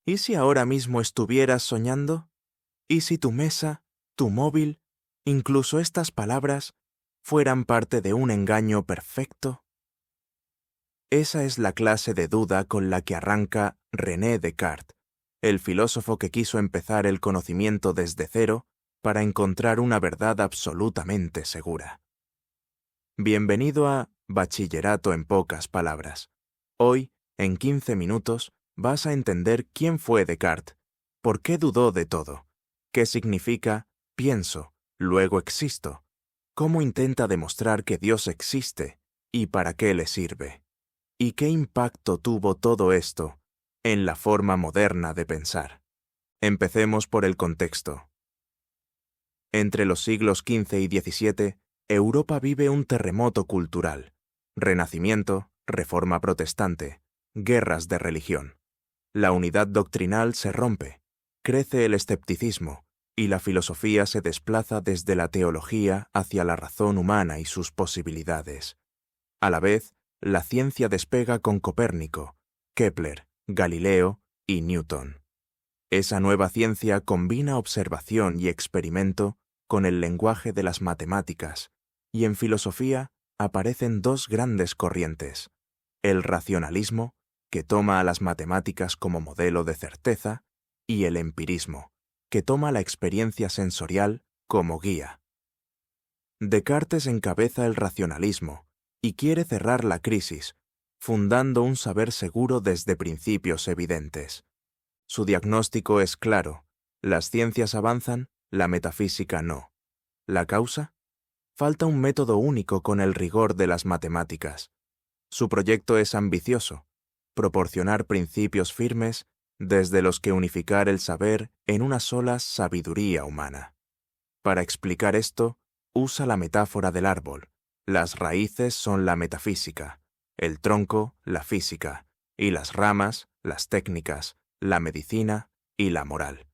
¿Y si ahora mismo estuvieras soñando? ¿Y si tu mesa, tu móvil, incluso estas palabras, fueran parte de un engaño perfecto? Esa es la clase de duda con la que arranca René Descartes, el filósofo que quiso empezar el conocimiento desde cero para encontrar una verdad absolutamente segura. Bienvenido a Bachillerato en pocas palabras. Hoy, en 15 minutos, vas a entender quién fue Descartes, por qué dudó de todo, qué significa pienso, luego existo, cómo intenta demostrar que Dios existe y para qué le sirve, y qué impacto tuvo todo esto en la forma moderna de pensar. Empecemos por el contexto. Entre los siglos XV y XVII, Europa vive un terremoto cultural. Renacimiento, reforma protestante, guerras de religión. La unidad doctrinal se rompe, crece el escepticismo, y la filosofía se desplaza desde la teología hacia la razón humana y sus posibilidades. A la vez, la ciencia despega con Copérnico, Kepler, Galileo y Newton. Esa nueva ciencia combina observación y experimento con el lenguaje de las matemáticas, y en filosofía aparecen dos grandes corrientes: el racionalismo, que toma a las matemáticas como modelo de certeza, y el empirismo, que toma la experiencia sensorial como guía. Descartes encabeza el racionalismo y quiere cerrar la crisis, fundando un saber seguro desde principios evidentes. Su diagnóstico es claro: las ciencias avanzan, la metafísica no. ¿La causa? Falta un método único con el rigor de las matemáticas. Su proyecto es ambicioso: proporcionar principios firmes desde los que unificar el saber en una sola sabiduría humana. Para explicar esto, usa la metáfora del árbol. Las raíces son la metafísica, el tronco, la física, y las ramas, las técnicas, la medicina y la moral.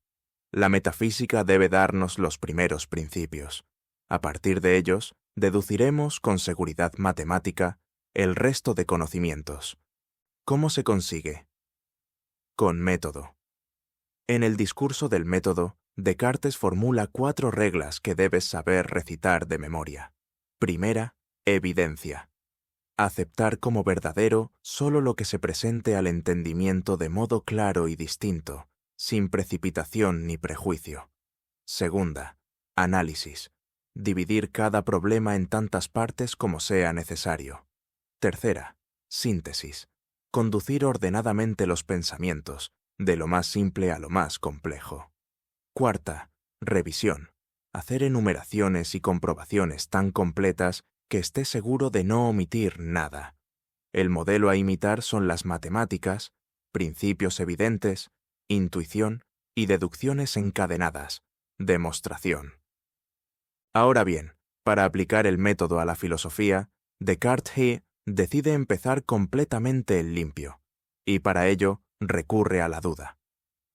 La metafísica debe darnos los primeros principios. A partir de ellos, deduciremos con seguridad matemática el resto de conocimientos. ¿Cómo se consigue? Con método. En el discurso del método, Descartes formula 4 reglas que debes saber recitar de memoria. Primera, evidencia. Aceptar como verdadero solo lo que se presente al entendimiento de modo claro y distinto, sin precipitación ni prejuicio. Segunda, análisis. Dividir cada problema en tantas partes como sea necesario. Tercera, síntesis. Conducir ordenadamente los pensamientos, de lo más simple a lo más complejo. Cuarta, revisión. Hacer enumeraciones y comprobaciones tan completas que esté seguro de no omitir nada. El modelo a imitar son las matemáticas, principios evidentes, intuición y deducciones encadenadas, demostración. Ahora bien, para aplicar el método a la filosofía, Descartes decide empezar completamente en limpio, y para ello recurre a la duda.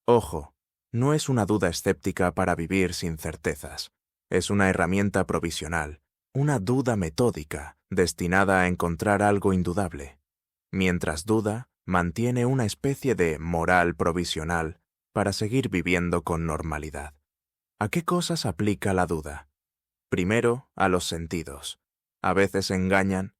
Ojo, no es una duda escéptica para vivir sin certezas. Es una herramienta provisional, una duda metódica, destinada a encontrar algo indudable. Mientras duda, mantiene una especie de moral provisional para seguir viviendo con normalidad. ¿A qué cosas aplica la duda? Primero, a los sentidos. A veces engañan,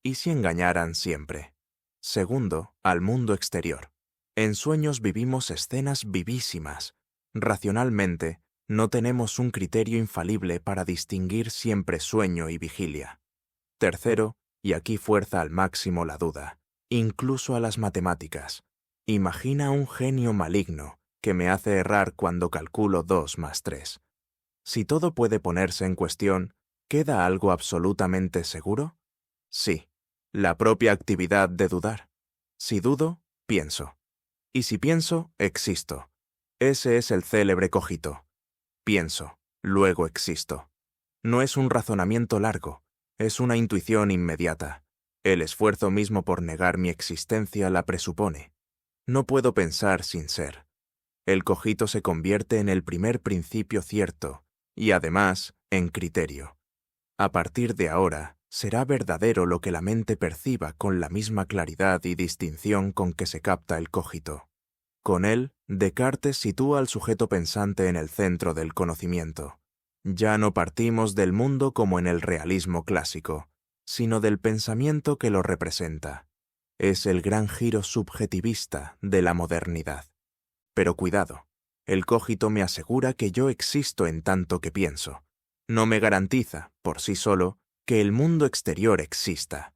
¿y si engañaran siempre? Segundo, al mundo exterior. En sueños vivimos escenas vivísimas. Racionalmente, no tenemos un criterio infalible para distinguir siempre sueño y vigilia. Tercero, y aquí fuerza al máximo la duda, incluso a las matemáticas. Imagina un genio maligno que me hace errar cuando calculo 2 más 3. Si todo puede ponerse en cuestión, ¿queda algo absolutamente seguro? Sí, la propia actividad de dudar. Si dudo, pienso. Y si pienso, existo. Ese es el célebre cogito. Pienso, luego existo. No es un razonamiento largo, es una intuición inmediata. El esfuerzo mismo por negar mi existencia la presupone. No puedo pensar sin ser. El cogito se convierte en el primer principio cierto, y además en criterio. A partir de ahora, será verdadero lo que la mente perciba con la misma claridad y distinción con que se capta el cogito. Con él, Descartes sitúa al sujeto pensante en el centro del conocimiento. Ya no partimos del mundo como en el realismo clásico, sino del pensamiento que lo representa. Es el gran giro subjetivista de la modernidad. Pero cuidado, el cogito me asegura que yo existo en tanto que pienso. No me garantiza, por sí solo, que el mundo exterior exista.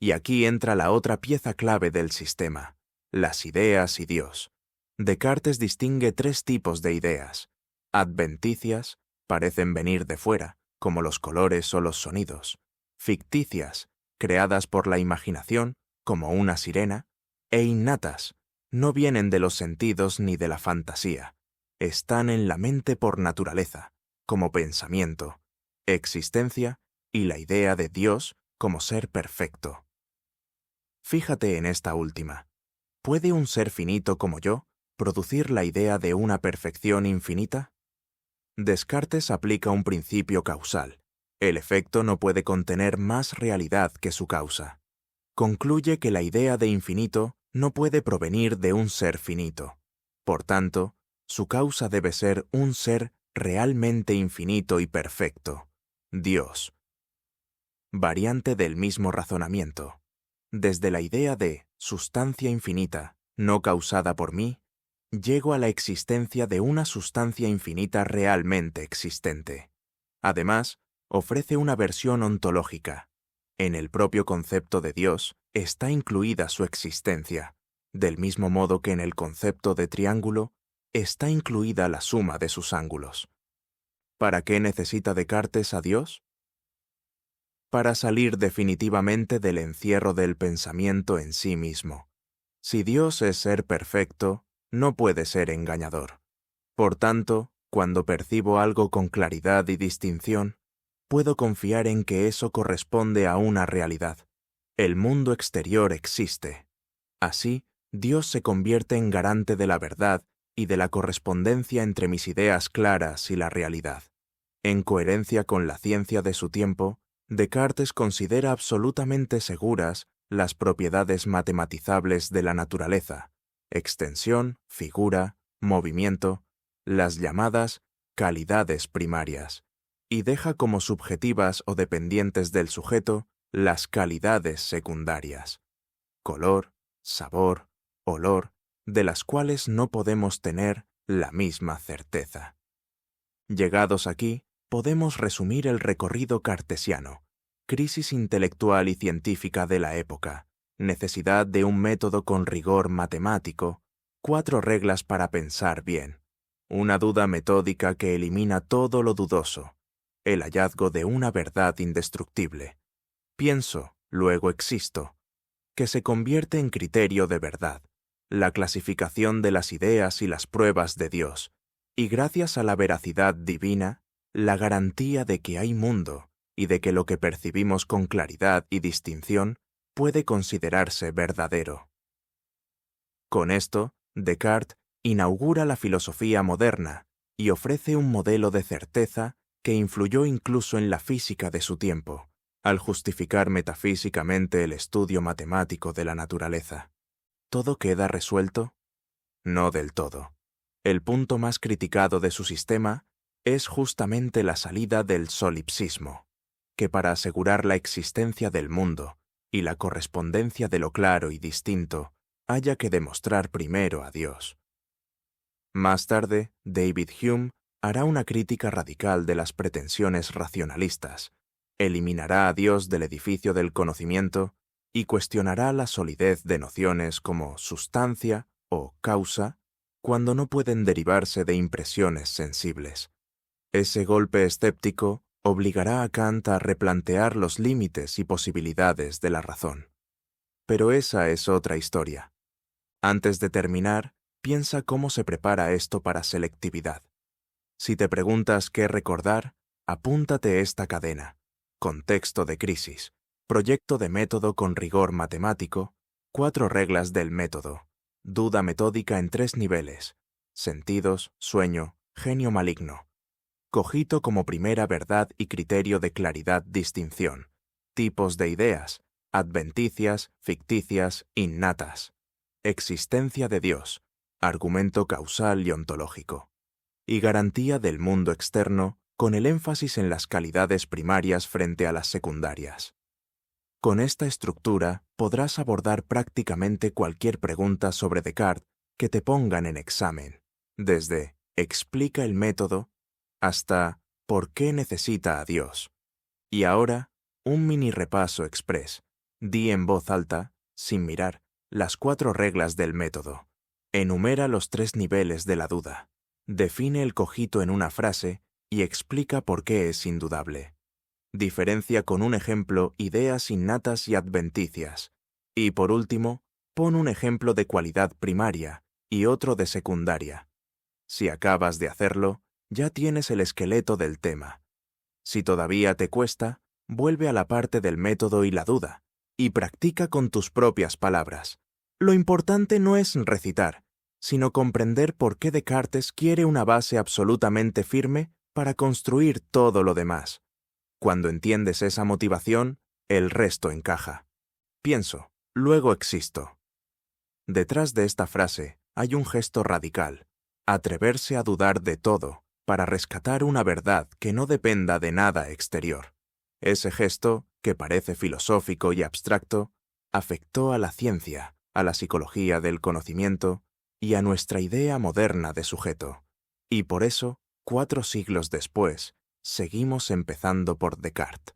Y aquí entra la otra pieza clave del sistema: las ideas y Dios. Descartes distingue tres tipos de ideas: adventicias, parecen venir de fuera, como los colores o los sonidos; ficticias, creadas por la imaginación, como una sirena; e innatas, no vienen de los sentidos ni de la fantasía. Están en la mente por naturaleza, como pensamiento, existencia y la idea de Dios como ser perfecto. Fíjate en esta última. ¿Puede un ser finito como yo producir la idea de una perfección infinita? Descartes aplica un principio causal. El efecto no puede contener más realidad que su causa. Concluye que la idea de infinito no puede provenir de un ser finito. Por tanto, su causa debe ser un ser realmente infinito y perfecto: Dios. Variante del mismo razonamiento. Desde la idea de sustancia infinita, no causada por mí, llego a la existencia de una sustancia infinita realmente existente. Además, ofrece una versión ontológica. En el propio concepto de Dios está incluida su existencia, del mismo modo que en el concepto de triángulo está incluida la suma de sus ángulos. ¿Para qué necesita Descartes a Dios? Para salir definitivamente del encierro del pensamiento en sí mismo. Si Dios es ser perfecto, no puede ser engañador. Por tanto, cuando percibo algo con claridad y distinción, puedo confiar en que eso corresponde a una realidad. El mundo exterior existe. Así, Dios se convierte en garante de la verdad y de la correspondencia entre mis ideas claras y la realidad. En coherencia con la ciencia de su tiempo, Descartes considera absolutamente seguras las propiedades matematizables de la naturaleza: extensión, figura, movimiento, las llamadas calidades primarias, y deja como subjetivas o dependientes del sujeto las calidades secundarias: color, sabor, olor, de las cuales no podemos tener la misma certeza. Llegados aquí, podemos resumir el recorrido cartesiano: crisis intelectual y científica de la época, necesidad de un método con rigor matemático, 4 reglas para pensar bien, una duda metódica que elimina todo lo dudoso, el hallazgo de una verdad indestructible: pienso, luego existo, que se convierte en criterio de verdad, la clasificación de las ideas y las pruebas de Dios, y gracias a la veracidad divina, la garantía de que hay mundo y de que lo que percibimos con claridad y distinción puede considerarse verdadero. Con esto, Descartes inaugura la filosofía moderna y ofrece un modelo de certeza que influyó incluso en la física de su tiempo, al justificar metafísicamente el estudio matemático de la naturaleza. ¿Todo queda resuelto? No del todo. El punto más criticado de su sistema es justamente la salida del solipsismo, que para asegurar la existencia del mundo y la correspondencia de lo claro y distinto, haya que demostrar primero a Dios. Más tarde, David Hume hará una crítica radical de las pretensiones racionalistas, eliminará a Dios del edificio del conocimiento y cuestionará la solidez de nociones como sustancia o causa cuando no pueden derivarse de impresiones sensibles. Ese golpe escéptico obligará a Kant a replantear los límites y posibilidades de la razón. Pero esa es otra historia. Antes de terminar, piensa cómo se prepara esto para selectividad. Si te preguntas qué recordar, apúntate esta cadena: contexto de crisis, proyecto de método con rigor matemático, 4 reglas del método, duda metódica en 3 niveles, sentidos, sueño, genio maligno, cogito como primera verdad y criterio de claridad distinción, tipos de ideas, adventicias, ficticias, innatas, existencia de Dios, argumento causal y ontológico, y garantía del mundo externo con el énfasis en las calidades primarias frente a las secundarias. Con esta estructura podrás abordar prácticamente cualquier pregunta sobre Descartes que te pongan en examen, desde «explica el método» hasta «¿por qué necesita a Dios?». Y ahora, un mini repaso express. Di en voz alta, sin mirar, las 4 reglas del método. Enumera los 3 niveles de la duda. Define el cogito en una frase y explica por qué es indudable. Diferencia con un ejemplo ideas innatas y adventicias. Y por último, pon un ejemplo de cualidad primaria y otro de secundaria. Si acabas de hacerlo, ya tienes el esqueleto del tema. Si todavía te cuesta, vuelve a la parte del método y la duda, y practica con tus propias palabras. Lo importante no es recitar, sino comprender por qué Descartes quiere una base absolutamente firme para construir todo lo demás. Cuando entiendes esa motivación, el resto encaja. Pienso, luego existo. Detrás de esta frase hay un gesto radical: atreverse a dudar de todo para rescatar una verdad que no dependa de nada exterior. Ese gesto, que parece filosófico y abstracto, afectó a la ciencia, a la psicología del conocimiento y a nuestra idea moderna de sujeto. Y por eso, 4 siglos después, seguimos empezando por Descartes.